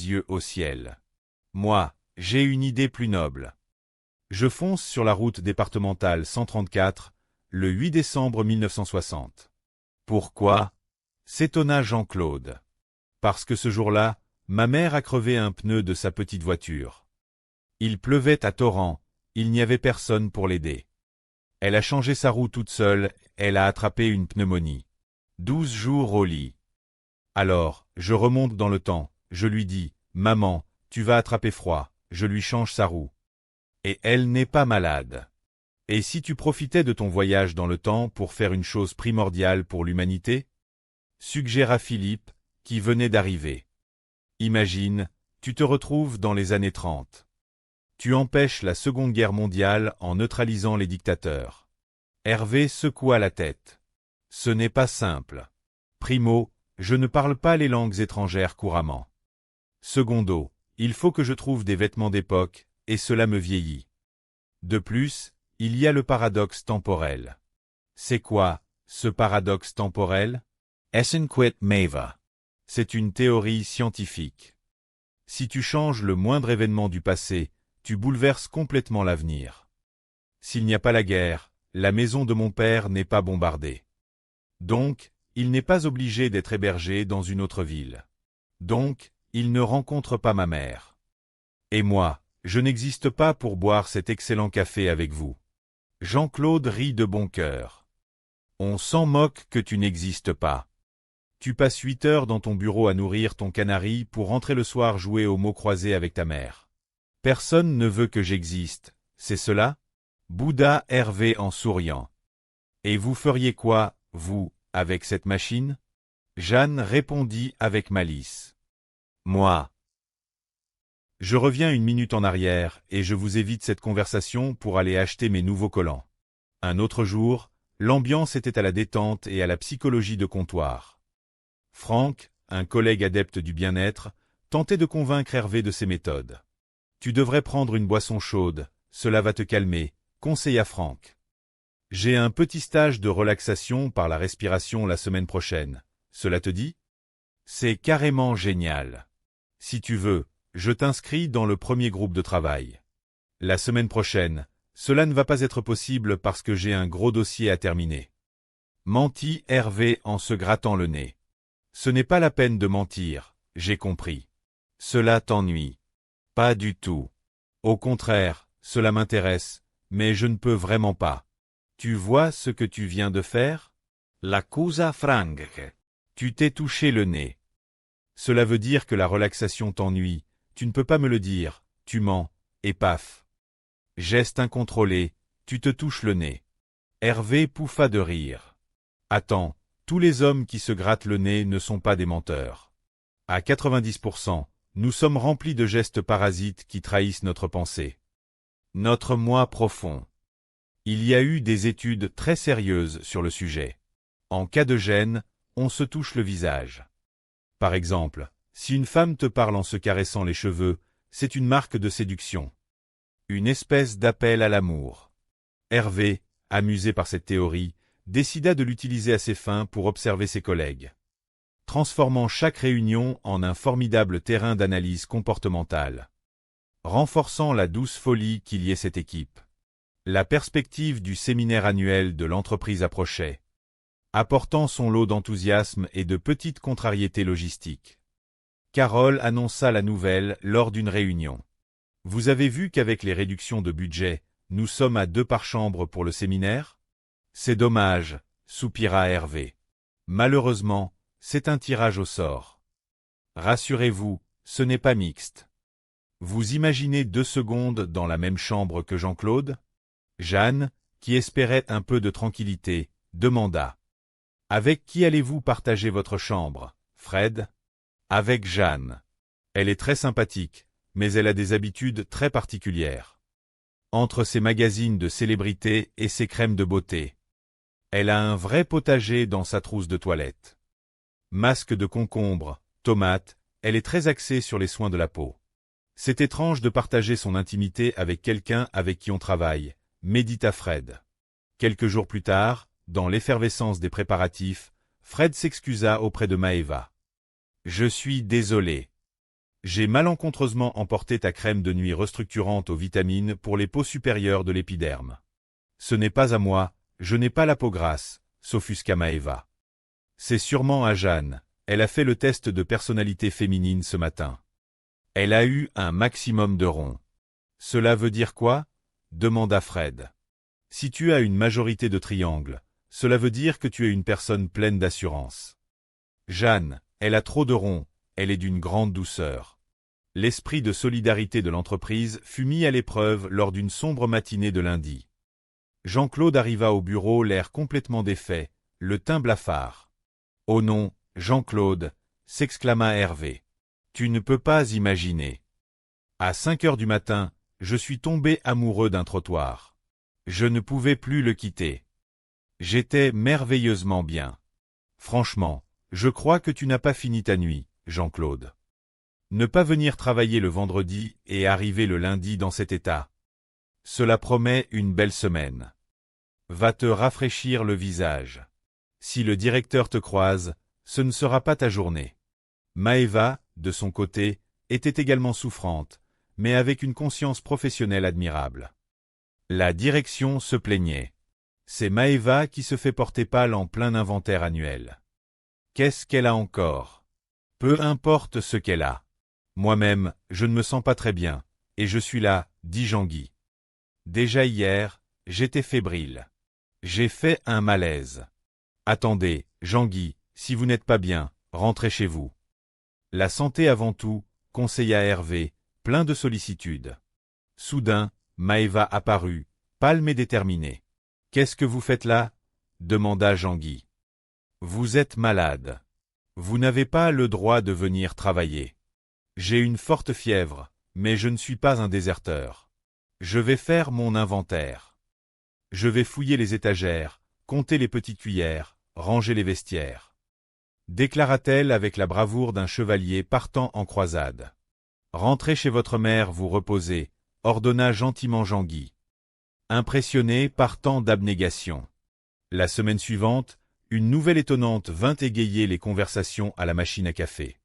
les yeux au ciel. Moi, j'ai une idée plus noble. Je fonce sur la route départementale 134, le 8 décembre 1960. Pourquoi? S'étonna Jean-Claude. Parce que ce jour-là, ma mère a crevé un pneu de sa petite voiture. Il pleuvait à torrent, il n'y avait personne pour l'aider. Elle a changé sa roue toute seule, elle a attrapé une pneumonie. 12 jours au lit. Alors, je remonte dans le temps, je lui dis, « Maman, tu vas attraper froid », je lui change sa roue. Et elle n'est pas malade. Et si tu profitais de ton voyage dans le temps pour faire une chose primordiale pour l'humanité? Suggéra Philippe, qui venait d'arriver. Imagine, tu te retrouves dans les années 30. Tu empêches la Seconde Guerre mondiale en neutralisant les dictateurs. Hervé secoua la tête. Ce n'est pas simple. Primo, je ne parle pas les langues étrangères couramment. Secondo, il faut que je trouve des vêtements d'époque, et cela me vieillit. De plus, il y a le paradoxe temporel. C'est quoi, ce paradoxe temporel? Essenquit Meva. C'est une théorie scientifique. Si tu changes le moindre événement du passé, tu bouleverses complètement l'avenir. S'il n'y a pas la guerre, la maison de mon père n'est pas bombardée. Donc, il n'est pas obligé d'être hébergé dans une autre ville. Donc, il ne rencontre pas ma mère. Et moi, je n'existe pas pour boire cet excellent café avec vous. Jean-Claude rit de bon cœur. On s'en moque que tu n'existes pas. Tu passes 8 heures dans ton bureau à nourrir ton canari pour rentrer le soir jouer aux mots croisés avec ta mère. Personne ne veut que j'existe, c'est cela? Bouda Hervé en souriant. Et vous feriez quoi, vous, avec cette machine? Jeanne répondit avec malice. Moi. Je reviens une minute en arrière et je vous évite cette conversation pour aller acheter mes nouveaux collants. Un autre jour, l'ambiance était à la détente et à la psychologie de comptoir. Franck, un collègue adepte du bien-être, tentait de convaincre Hervé de ses méthodes. Tu devrais prendre une boisson chaude, cela va te calmer, conseilla Franck. J'ai un petit stage de relaxation par la respiration la semaine prochaine, cela te dit? C'est carrément génial. Si tu veux, je t'inscris dans le premier groupe de travail. La semaine prochaine, cela ne va pas être possible parce que j'ai un gros dossier à terminer. Mentit Hervé en se grattant le nez. Ce n'est pas la peine de mentir, j'ai compris. Cela t'ennuie. Pas du tout. Au contraire, cela m'intéresse, mais je ne peux vraiment pas. Tu vois ce que tu viens de faire? L'accusa Franck. Tu t'es touché le nez. Cela veut dire que la relaxation t'ennuie, tu ne peux pas me le dire, tu mens, et paf. Geste incontrôlé, tu te touches le nez. Hervé pouffa de rire. Attends, tous les hommes qui se grattent le nez ne sont pas des menteurs. À 90%, nous sommes remplis de gestes parasites qui trahissent notre pensée. Notre moi profond. Il y a eu des études très sérieuses sur le sujet. En cas de gêne, on se touche le visage. Par exemple, si une femme te parle en se caressant les cheveux, c'est une marque de séduction. Une espèce d'appel à l'amour. Hervé, amusé par cette théorie, décida de l'utiliser à ses fins pour observer ses collègues, transformant chaque réunion en un formidable terrain d'analyse comportementale, renforçant la douce folie qui liait cette équipe. La perspective du séminaire annuel de l'entreprise approchait, apportant son lot d'enthousiasme et de petites contrariétés logistiques. Carole annonça la nouvelle lors d'une réunion. Vous avez vu qu'avec les réductions de budget, nous sommes à 2 par chambre pour le séminaire? C'est dommage, soupira Hervé. Malheureusement, c'est un tirage au sort. Rassurez-vous, ce n'est pas mixte. Vous imaginez 2 secondes dans la même chambre que Jean-Claude? Jeanne, qui espérait un peu de tranquillité, demanda. Avec qui allez-vous partager votre chambre, Fred? Avec Jeanne. Elle est très sympathique, mais elle a des habitudes très particulières. Entre ses magazines de célébrités et ses crèmes de beauté. Elle a un vrai potager dans sa trousse de toilette. Masque de concombre, tomate, elle est très axée sur les soins de la peau. C'est étrange de partager son intimité avec quelqu'un avec qui on travaille, médita Fred. Quelques jours plus tard, dans l'effervescence des préparatifs, Fred s'excusa auprès de Maëva. Je suis désolé. J'ai malencontreusement emporté ta crème de nuit restructurante aux vitamines pour les peaux supérieures de l'épiderme. Ce n'est pas à moi, je n'ai pas la peau grasse, s'offusqua Maeva. C'est sûrement à Jeanne, elle a fait le test de personnalité féminine ce matin. Elle a eu un maximum de ronds. Cela veut dire quoi? Demanda Fred. Si tu as une majorité de triangles, cela veut dire que tu es une personne pleine d'assurance. Jeanne, elle a trop de ronds, elle est d'une grande douceur. L'esprit de solidarité de l'entreprise fut mis à l'épreuve lors d'une sombre matinée de lundi. Jean-Claude arriva au bureau l'air complètement défait, le teint blafard. « Oh non, Jean-Claude » s'exclama Hervé. « Tu ne peux pas imaginer. À 5 heures du matin, je suis tombé amoureux d'un trottoir. Je ne pouvais plus le quitter. J'étais merveilleusement bien. Franchement, je crois que tu n'as pas fini ta nuit, Jean-Claude. Ne pas venir travailler le vendredi et arriver le lundi dans cet état. Cela promet une belle semaine. Va te rafraîchir le visage. Si le directeur te croise, ce ne sera pas ta journée. » Maeva, de son côté, était également souffrante, mais avec une conscience professionnelle admirable. La direction se plaignait. C'est Maeva qui se fait porter pâle en plein inventaire annuel. Qu'est-ce qu'elle a encore? Peu importe ce qu'elle a. Moi-même, je ne me sens pas très bien, et je suis là, dit Jean-Guy. Déjà hier, j'étais fébrile. J'ai fait un malaise. Attendez, Jean-Guy, si vous n'êtes pas bien, rentrez chez vous. La santé avant tout, conseilla Hervé, plein de sollicitude. Soudain, Maeva apparut, pâle mais déterminée. « Qu'est-ce que vous faites là » demanda Jean-Guy. « Vous êtes malade. Vous n'avez pas le droit de venir travailler. J'ai une forte fièvre, mais je ne suis pas un déserteur. Je vais faire mon inventaire. Je vais fouiller les étagères, compter les petites cuillères, ranger les vestiaires. » déclara-t-elle avec la bravoure d'un chevalier partant en croisade. « Rentrez chez votre mère vous reposer, » ordonna gentiment Jean-Guy. Impressionné par tant d'abnégation. La semaine suivante, une nouvelle étonnante vint égayer les conversations à la machine à café.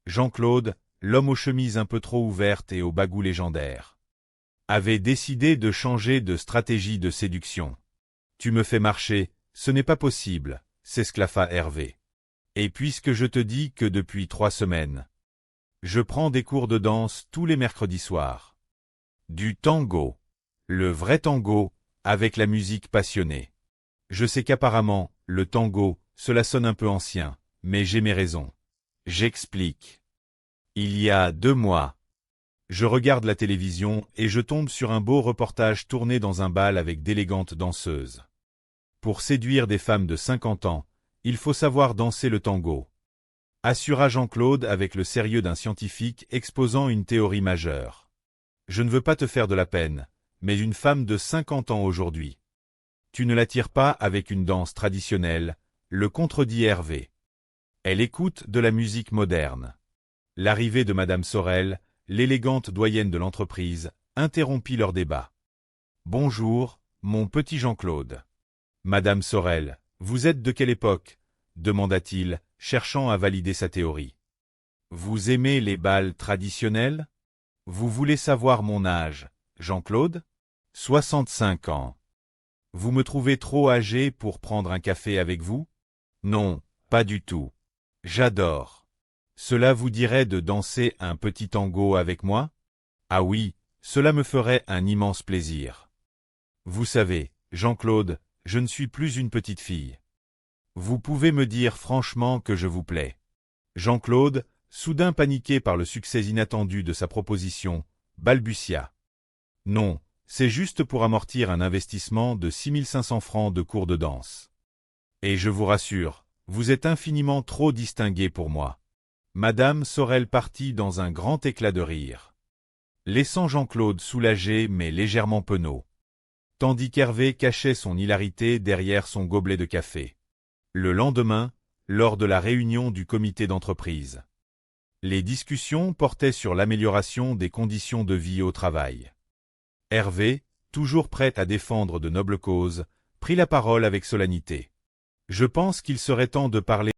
Jean-Claude, l'homme aux chemises un peu trop ouvertes et aux bagous légendaires, avait décidé de changer de stratégie de séduction. « Tu me fais marcher, ce n'est pas possible » s'esclaffa Hervé. « Et puisque je te dis que depuis 3 semaines, je prends des cours de danse tous les mercredis soirs. Du tango. Le vrai tango, avec la musique passionnée. Je sais qu'apparemment, le tango, cela sonne un peu ancien, mais j'ai mes raisons. J'explique. Il y a 2 mois, je regarde la télévision et je tombe sur un beau reportage tourné dans un bal avec d'élégantes danseuses. Pour séduire des femmes de 50 ans, il faut savoir danser le tango. Assura Jean-Claude avec le sérieux d'un scientifique exposant une théorie majeure. Je ne veux pas te faire de la peine, mais une femme de 50 ans aujourd'hui. Tu ne l'attires pas avec une danse traditionnelle, le contredit Hervé. Elle écoute de la musique moderne. L'arrivée de Madame Sorel, l'élégante doyenne de l'entreprise, interrompit leur débat. « Bonjour, mon petit Jean-Claude. »« Madame Sorel, vous êtes de quelle époque » demanda-t-il, cherchant à valider sa théorie. « Vous aimez les bals traditionnels ? Vous voulez savoir mon âge, Jean-Claude ? 65 ans. Vous me trouvez trop âgé pour prendre un café avec vous ? Non, pas du tout. J'adore. Cela vous dirait de danser un petit tango avec moi ? Ah oui, cela me ferait un immense plaisir. Vous savez, Jean-Claude, je ne suis plus une petite fille. Vous pouvez me dire franchement que je vous plais. » Jean-Claude, soudain paniqué par le succès inattendu de sa proposition, balbutia. « Non, c'est juste pour amortir un investissement de 6500 francs de cours de danse. Et je vous rassure, vous êtes infiniment trop distingué pour moi. » Madame Sorel partit dans un grand éclat de rire, laissant Jean-Claude soulagé mais légèrement penaud, tandis qu'Hervé cachait son hilarité derrière son gobelet de café. Le lendemain, lors de la réunion du comité d'entreprise, les discussions portaient sur l'amélioration des conditions de vie au travail. Hervé, toujours prêt à défendre de nobles causes, prit la parole avec solennité. « Je pense qu'il serait temps de parler